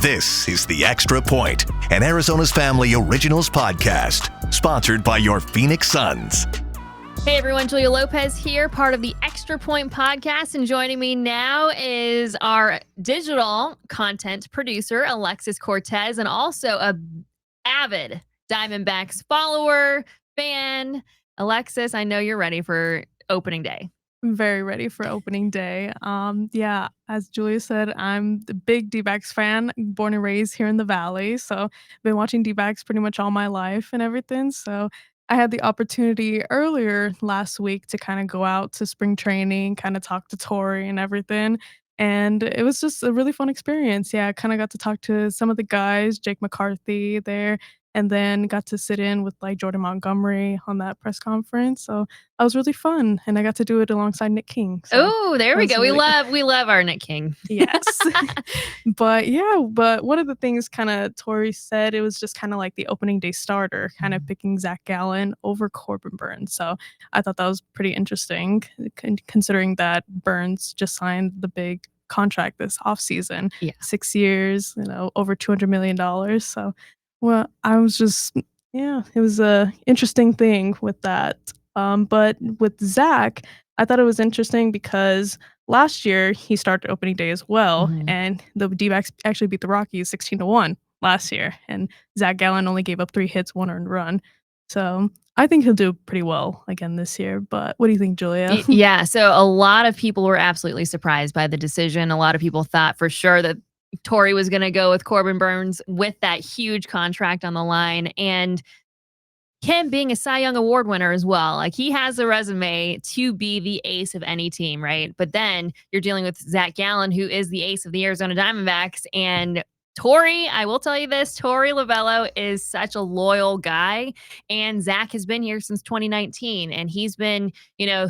This is The Extra Point, an Arizona's Family Originals podcast, sponsored by your Phoenix Suns. Hey everyone, Julia Lopez here, part of the Extra Point podcast, and joining me now is our digital content producer, Alexis Cortez, and also a avid Diamondbacks follower, fan. Alexis, I know you're ready for opening day. Very ready for opening day. Yeah, as Julia said, I'm the big dbacks fan, born and raised here in the Valley. So been watching dbacks pretty much all my life and everything. So I had the opportunity earlier last week to kind of go out to spring training, kind of talk to Torey and everything. And it was just a really fun experience. Yeah, I kind of got to talk to some of the guys, Jake McCarthy there, and then got to sit in with like Jordan Montgomery on that press conference. So that was really fun, and I got to do it alongside Nick King. So Oh, there we go. We love our Nick King. yes. But one of the things kind of Torey said, it was just kind of like the opening day starter, kind of picking Zach Gallen over Corbin Burns. So I thought that was pretty interesting, considering that Burns just signed the big contract this offseason. Yeah. 6 years, over $200 million. So well, I was just, it was a interesting thing with that. But with Zach, I thought it was interesting because last year he started opening day as well, and the D-backs actually beat the Rockies 16-1 last year, and Zach Gallen only gave up 3 hits, 1 earned run. So I think he'll do pretty well again this year. But what do you think, Julia? Yeah, so a lot of people were absolutely surprised by the decision. A lot of people thought for sure that Torey was going to go with Corbin Burns with that huge contract on the line, and him being a Cy Young Award winner as well. Like, he has a resume to be the ace of any team, right? But then you're dealing with Zach Gallen, who is the ace of the Arizona Diamondbacks, and Torey, I will tell you this, Torey Lovullo is such a loyal guy, and Zach has been here since 2019, and he's been,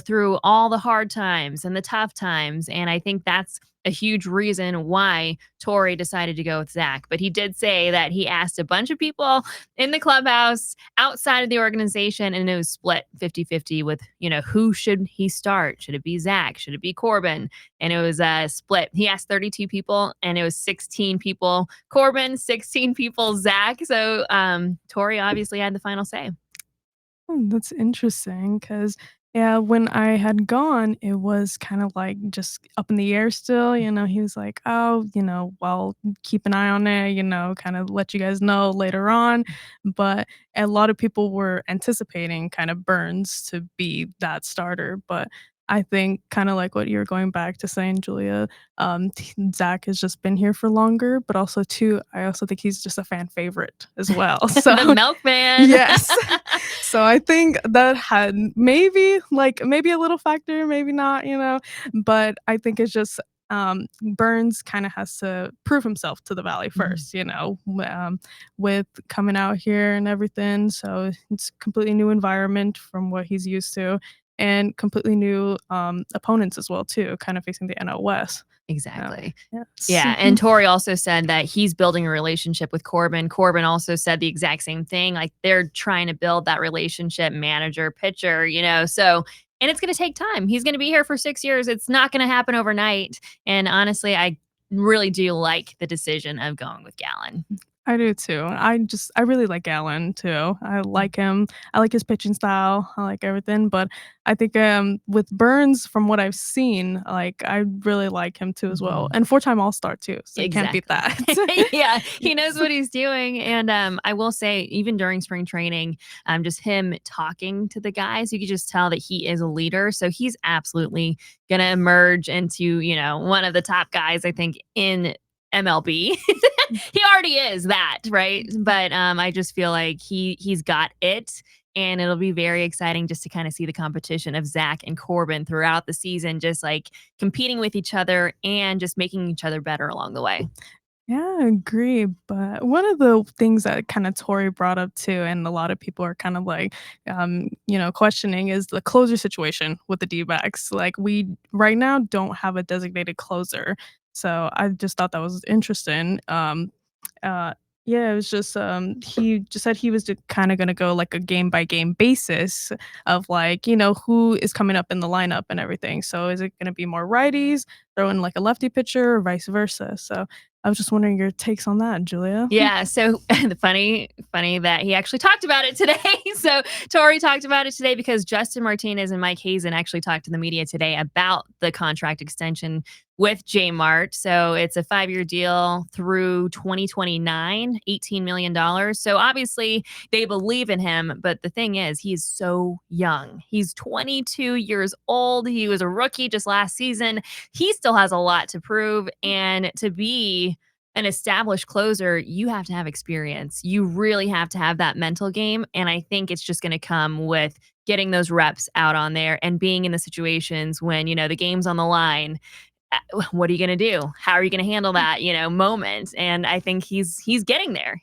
through all the hard times and the tough times, and I think that's a huge reason why Torey decided to go with Zach. But he did say that he asked a bunch of people in the clubhouse, outside of the organization, and it was split 50-50 with, who should he start? Should it be Zach? Should it be Corbin? And it was split. He asked 32 people, and it was 16 people Corbin, 16 people Zach. So Torey obviously had the final say. That's interesting because, yeah, when I had gone, it was kind of like just up in the air still. He was like, oh, well, keep an eye on it, kind of let you guys know later on. But a lot of people were anticipating kind of Burns to be that starter. But I think kind of like what you're going back to saying, Julia, Zach has just been here for longer, but also too, I also think he's just a fan favorite as well. So the milkman. Yes. So I think that had maybe a little factor, maybe not, but I think it's just Burns kind of has to prove himself to the Valley first, with coming out here and everything. So it's a completely new environment from what he's used to, and completely new opponents as well, too, kind of facing the NL West. Exactly. Yes. Yeah. And Torey also said that he's building a relationship with Corbin. Corbin also said the exact same thing. Like, they're trying to build that relationship, manager, pitcher, so, and it's going to take time. He's going to be here for 6 years. It's not going to happen overnight. And honestly, I really do like the decision of going with Gallen. I do too. I really like Gallen too. I like him. I like his pitching style. I like everything. But I think with Burns, from what I've seen, like, I really like him too as well. And 4-time All-Star too. So you can't beat that. Yeah, he knows what he's doing. And I will say, even during spring training, just him talking to the guys, you could just tell that he is a leader. So he's absolutely gonna emerge into, one of the top guys, I think, in MLB. He already is that, right? But I just feel like he's got it, and it'll be very exciting just to kind of see the competition of Zach and Corbin throughout the season, just like competing with each other and just making each other better along the way. Yeah, I agree. But one of the things that kind of Torey brought up too, and a lot of people are kind of like, questioning, is the closer situation with the D-backs. Like, we right now don't have a designated closer. So I just thought that was interesting. Yeah, it was just he just said he was kind of going to go like a game by game basis of like, who is coming up in the lineup and everything. So is it going to be more righties? throw in like a lefty pitcher or vice versa. So I was just wondering your takes on that, Julia. Yeah, so the funny that he actually talked about it today. So Torey talked about it today because Justin Martinez and Mike Hazen actually talked to the media today about the contract extension with J Mart. So it's a 5-year deal through 2029, $18 million. So obviously they believe in him, but the thing is, he's so young. He's 22 years old. He was a rookie just last season. He still has a lot to prove, and to be an established closer, you have to have experience. You really have to have that mental game. And I think it's just going to come with getting those reps out on there and being in the situations when, the game's on the line. What are you going to do? How are you going to handle that, moment? And I think he's getting there.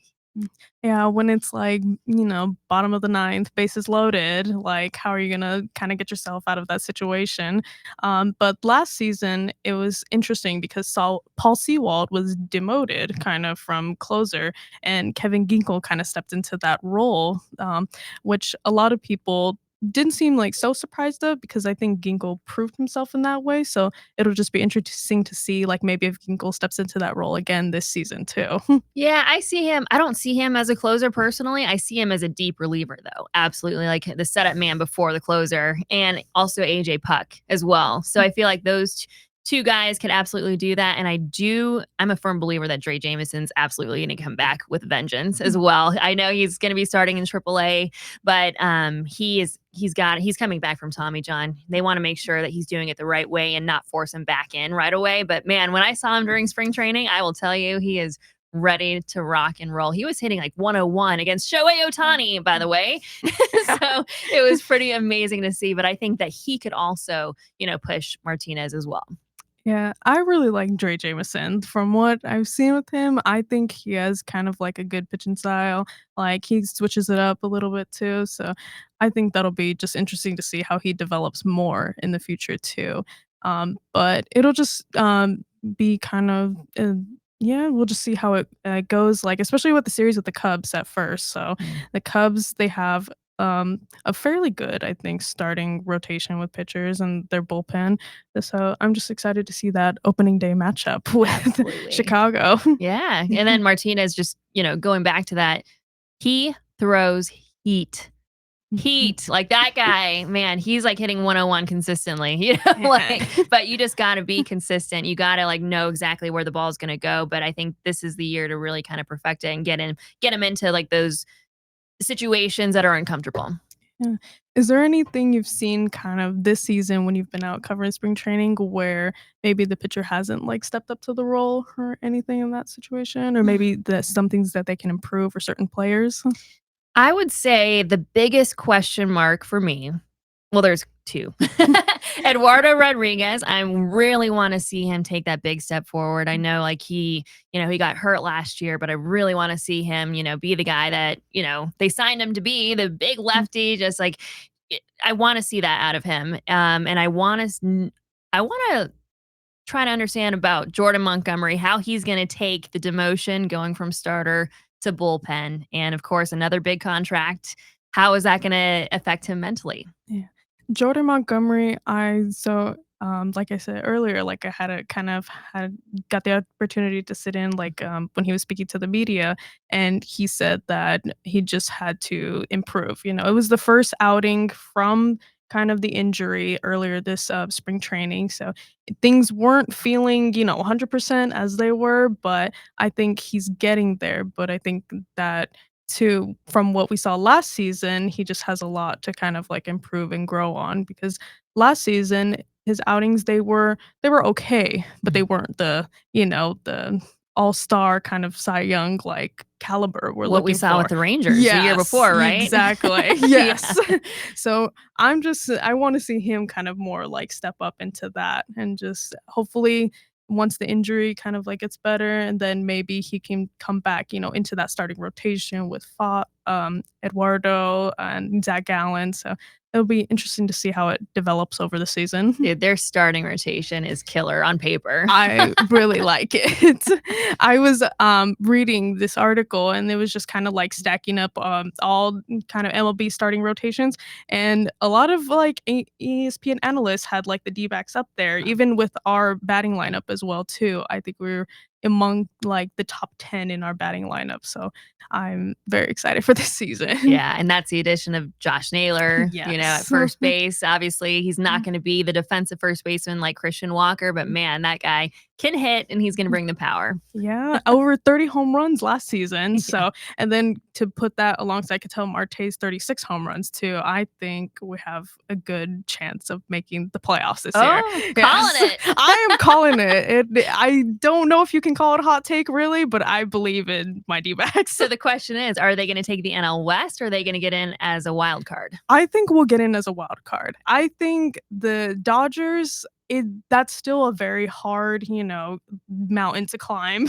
Yeah, when it's like, bottom of the ninth, bases loaded, like how are you gonna kind of get yourself out of that situation? But last season it was interesting because Paul Sewald was demoted kind of from closer, and Kevin Ginkel kind of stepped into that role, which a lot of people didn't seem like so surprised of because I think Ginkel proved himself in that way. So it'll just be interesting to see like maybe if Ginkel steps into that role again this season too. Yeah, I see him. I don't see him as a closer personally. I see him as a deep reliever, though. Absolutely. Like the setup man before the closer, and also AJ Puck as well. So I feel like those two guys could absolutely do that. And I'm a firm believer that Dre Jameson's absolutely going to come back with vengeance as well. I know he's going to be starting in AAA, but he's coming back from Tommy John. They want to make sure that he's doing it the right way and not force him back in right away. But man, when I saw him during spring training, I will tell you, he is ready to rock and roll. He was hitting like 101 against Shohei Ohtani, by the way. So it was pretty amazing to see. But I think that he could also, push Martinez as well. Yeah, I really like Dre Jameson. From what I've seen with him, I think he has kind of like a good pitching style. Like he switches it up a little bit too. So I think that'll be just interesting to see how he develops more in the future too. But it'll just be kind of yeah, we'll just see how it goes. Like especially with the series with the Cubs at first. So the Cubs, they have a fairly good, I think, starting rotation with pitchers and their bullpen. So I'm just excited to see that opening day matchup with Absolutely. Chicago. Yeah. And then Martinez just, going back to that, he throws heat. Heat. Like that guy, man, he's like hitting 101 consistently, but you just got to be consistent. You got to like know exactly where the ball is going to go. But I think this is the year to really kind of perfect it and get him into like those situations that are uncomfortable. Yeah. Is there anything you've seen kind of this season when you've been out covering spring training where maybe the pitcher hasn't like stepped up to the role or anything in that situation? Or maybe some things that they can improve for certain players? I would say the biggest question mark for me, well, there's two. Eduardo Rodriguez, I really want to see him take that big step forward. I know like he got hurt last year, but I really want to see him, be the guy that, they signed him to be, the big lefty, just like I want to see that out of him. And I want to try to understand about Jordan Montgomery, how he's going to take the demotion going from starter to bullpen. And of course, another big contract. How is that going to affect him mentally? Yeah. Jordan Montgomery, like I said earlier, like I had a kind of got the opportunity to sit in like when he was speaking to the media, and he said that he just had to improve. It was the first outing from kind of the injury earlier this spring training, so things weren't feeling 100% as they were, but I think he's getting there. But I think that too, from what we saw last season, he just has a lot to kind of like improve and grow on because last season his outings they were okay, but they weren't the all-star kind of Cy Young like caliber we're What we looking saw for. with the Rangers the year before, right? Exactly. Yeah. Yes. So I want to see him kind of more like step up into that and just hopefully once the injury kind of like gets better, and then maybe he can come back, into that starting rotation with Eduardo and Zach Gallen. So it'll be interesting to see how it develops over the season. Dude, their starting rotation is killer on paper. I really like it. I was reading this article and it was just kind of like stacking up all kind of MLB starting rotations, and a lot of like ESPN analysts had like the D-backs up there, even with our batting lineup as well too. I think we were among like the top 10 in our batting lineup. So I'm very excited for this season. Yeah, and that's the addition of Josh Naylor, at Yes. first base. Obviously, he's not going to be the defensive first baseman like Christian Walker, but man, that guy can hit and he's going to bring the power. Yeah, over 30 home runs last season. So, and then to put that alongside Ketel Marte's 36 home runs too, I think we have a good chance of making the playoffs this year. Calling it. I am calling it. I don't know if you can call it a hot take really, but I believe in my D-backs. So the question is, are they going to take the NL West or are they going to get in as a wild card? I think we'll get in as a wild card. I think the Dodgers, that's still a very hard, mountain to climb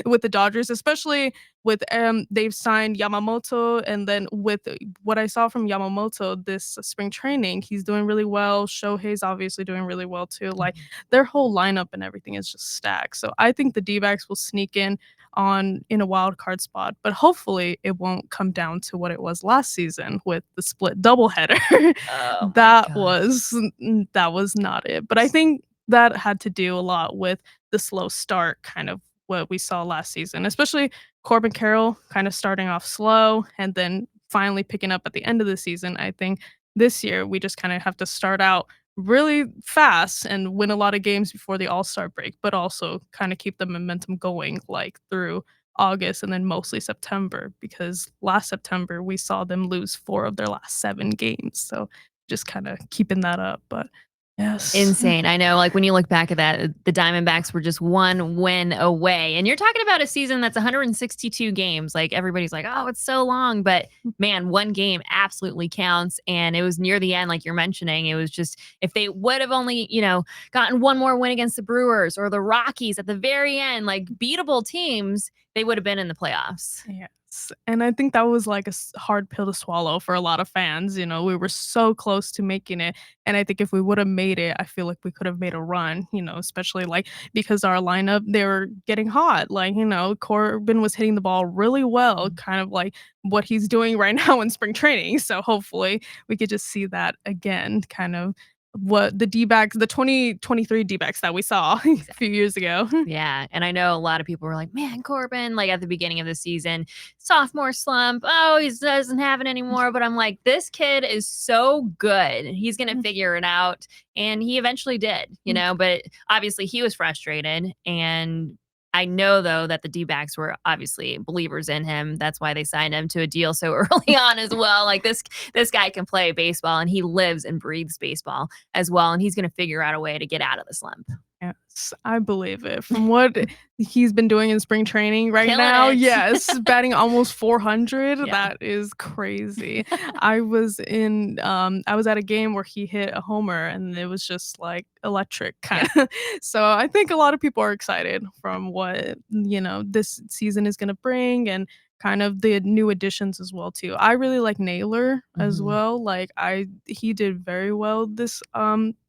with the Dodgers, especially with they've signed Yamamoto, and then with what I saw from Yamamoto this spring training, he's doing really well. Shohei's obviously doing really well too. Like their whole lineup and everything is just stacked. So I think the D-backs will sneak in a wild card spot, but hopefully it won't come down to what it was last season with the split doubleheader. That was not it. But I think that had to do a lot with the slow start, kind of what we saw last season, especially Corbin Carroll kind of starting off slow and then finally picking up at the end of the season. I think this year we just kind of have to start out really fast and win a lot of games before the All-Star break, but also kind of keep the momentum going like through August and then mostly September, because last September we saw them lose 4 of their last 7 games. So just kind of keeping that up. But yes. Insane. I know, like when you look back at that, the Diamondbacks were just 1 win away. And you're talking about a season that's 162 games. Like everybody's like, oh, it's so long. But man, 1 game absolutely counts. And it was near the end, like you're mentioning. It was just, if they would have only, gotten 1 more win against the Brewers or the Rockies at the very end, like beatable teams, they would have been in the playoffs. Yeah. And I think that was like a hard pill to swallow for a lot of fans. We were so close to making it. And I think if we would have made it, I feel like we could have made a run, especially like because our lineup, they were getting hot. Like, Corbin was hitting the ball really well, kind of like what he's doing right now in spring training. So hopefully we could just see that again, kind of what the D-backs, the 2023 D-backs that we saw a few years ago. Yeah. And I know a lot of people were like, man, Corbin, like at the beginning of the season, sophomore slump. Oh, he doesn't have it anymore. But I'm like, this kid is so good. He's going to figure it out. And he eventually did, but obviously he was frustrated. And I know, though, that the D-backs were obviously believers in him. That's why they signed him to a deal so early on as well. Like this guy can play baseball and he lives and breathes baseball as well. And he's going to figure out a way to get out of the slump. Yes, I believe it. From what he's been doing in spring training right Killing now, it. yes, batting almost 400. Yeah. That is crazy. I was at a game where he hit a homer and it was just like electric kind of. So I think a lot of people are excited from what, this season is going to bring, and kind of the new additions as well too. I really like Naylor as well. Like he did very well this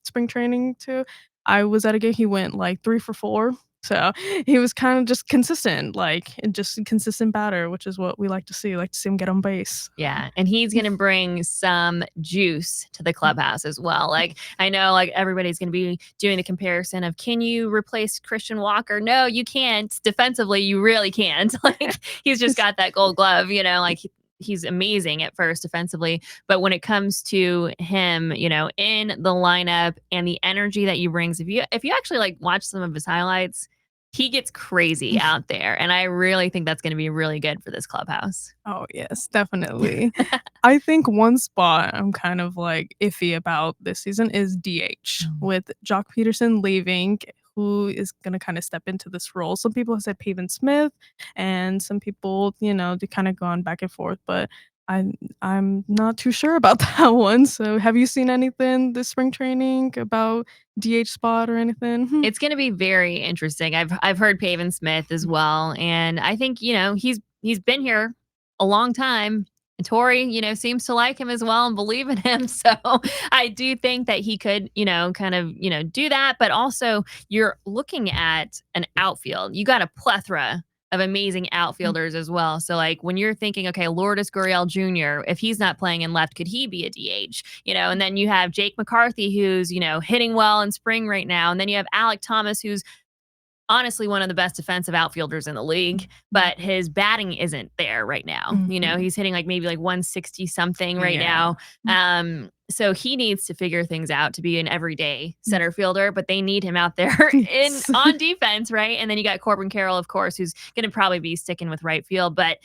spring training too. I was at a game, he went like 3 for 4. So he was kind of just consistent, and just a consistent batter, which is what we like to see. We like to see him get on base. Yeah. And he's going to bring some juice to the clubhouse as well. Like, I know like everybody's going to be doing the comparison of, can you replace Christian Walker? No, you can't. Defensively, you really can't. Like he's just got that gold glove, like he's amazing at first defensively, but when it comes to him, in the lineup and the energy that he brings, if you actually like watch some of his highlights, he gets crazy out there. And I really think that's going to be really good for this clubhouse. Oh, yes, definitely. I think one spot I'm kind of like iffy about this season is DH, with Jock Peterson leaving. Who is going to kind of step into this role? Some people have said Pavin Smith, and some people, they kind of gone back and forth, but I'm not too sure about that one. So have you seen anything this spring training about DH spot or anything? It's going to be very interesting. I've heard Pavin Smith as well, and I think he's been here a long time. And Torey, seems to like him as well and believe in him. So I do think that he could, kind of, do that. But also, you're looking at an outfield. You got a plethora of amazing outfielders as well. So, like, when you're thinking, okay, Lourdes Gurriel Jr., if he's not playing in left, could he be a DH? And then you have Jake McCarthy, who's, hitting well in spring right now. And then you have Alec Thomas, who's honestly one of the best defensive outfielders in the league, but his batting isn't there right now. He's hitting maybe 160 something right now. So he needs to figure things out to be an everyday center fielder, but they need him out there on defense, right? And then you got Corbin Carroll, of course, who's going to probably be sticking with right field, but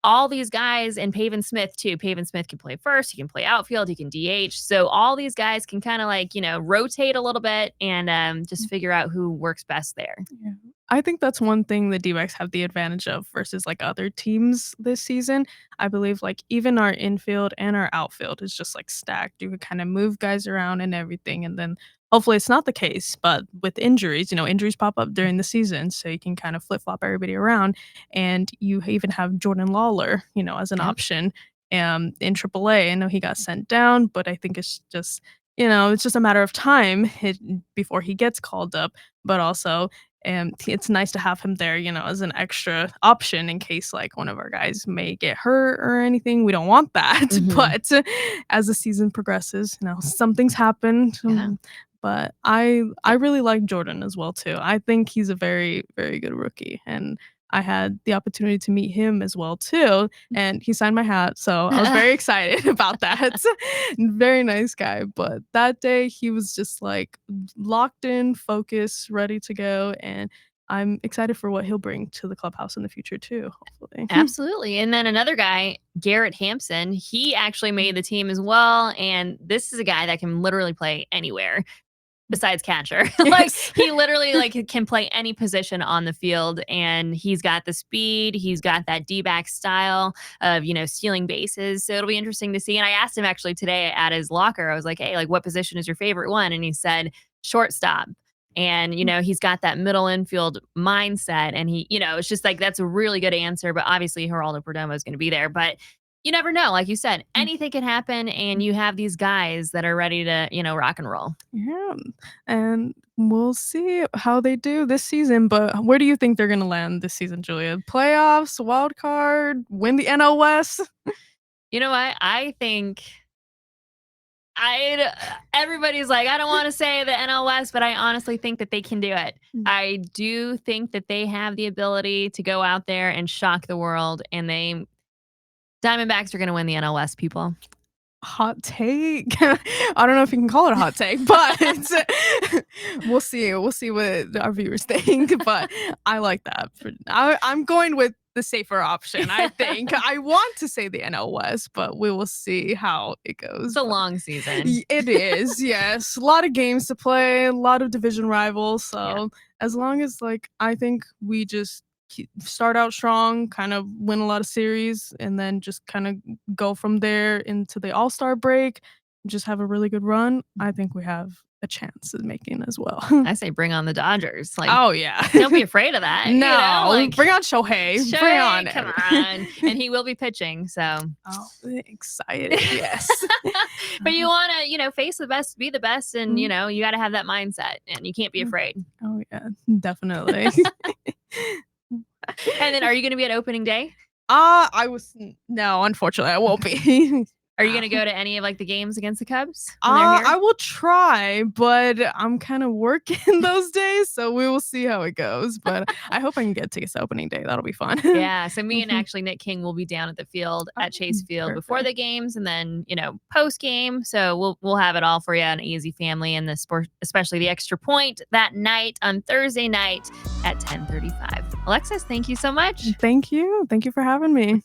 all these guys, and Pavin Smith too. Pavin Smith can play first, he can play outfield, he can DH. So all these guys can kind of rotate a little bit and just figure out who works best there. Yeah. I think that's one thing the D-backs have the advantage of versus other teams this season. I believe even our infield and our outfield is just stacked. You could kind of move guys around and everything, and then hopefully it's not the case, but with injuries, injuries pop up during the season, so you can kind of flip-flop everybody around, and you even have Jordan Lawler, as an option in AAA. I know he got sent down, but I think it's just, it's just a matter of time before he gets called up, but also it's nice to have him there, as an extra option in case one of our guys may get hurt or anything. We don't want that, but as the season progresses, some things happen. But I really like Jordan as well too. I think he's a very, very good rookie, and I had the opportunity to meet him as well too, and he signed my hat, so I was very excited about that. Very nice guy, but that day he was just locked in, focused, ready to go, and I'm excited for what he'll bring to the clubhouse in the future too, hopefully. Absolutely. And then another guy, Garrett Hampson, he actually made the team as well, and this is a guy that can literally play anywhere besides catcher. He literally can play any position on the field, and he's got the speed, he's got that D-back style of, stealing bases. So it'll be interesting to see. And I asked him actually today at his locker, I was like, hey, what position is your favorite one? And he said shortstop. And, he's got that middle infield mindset, and he, it's just that's a really good answer. But obviously Geraldo Perdomo is going to be there, but you never know. Like you said, anything can happen, and you have these guys that are ready to, rock and roll. Yeah, and we'll see how they do this season, but where do you think they're going to land this season, Julia? Playoffs, wild card, win the NL West? You know what? I think everybody's I don't want to say the NL West, but I honestly think that they can do it. I do think that they have the ability to go out there and shock the world, and Diamondbacks are going to win the NL West, people. Hot take. I don't know if you can call it a hot take, but we'll see. We'll see what our viewers think, but I like that. I'm going with the safer option, I think. I want to say the NL West, but we will see how it goes. It's a long season. It is, yes. A lot of games to play, a lot of division rivals. So as long as I think we just start out strong, kind of win a lot of series, and then just kind of go from there into the All-Star break, just have a really good run, I think we have a chance of making as well. I say bring on the Dodgers. Oh yeah. Don't be afraid of that. No, bring on Shohei. Bring on. Come on. And he will be pitching, so. Oh, excited, yes. But you want to, face the best, be the best, and, you got to have that mindset, and you can't be afraid. Oh yeah, definitely. And then are you going to be at opening day? No, unfortunately I won't be. Are you going to go to any of the games against the Cubs? I will try, but I'm kind of working those days, so we will see how it goes. But I hope I can get tickets to opening day. That'll be fun. Yeah, so me and actually Nick King will be down at the field at Chase Field before the games, and then post game. So we'll have it all for you, an easy family, and the sport, especially the extra point that night on Thursday night at 10:35. Alexis, thank you so much. Thank you for having me.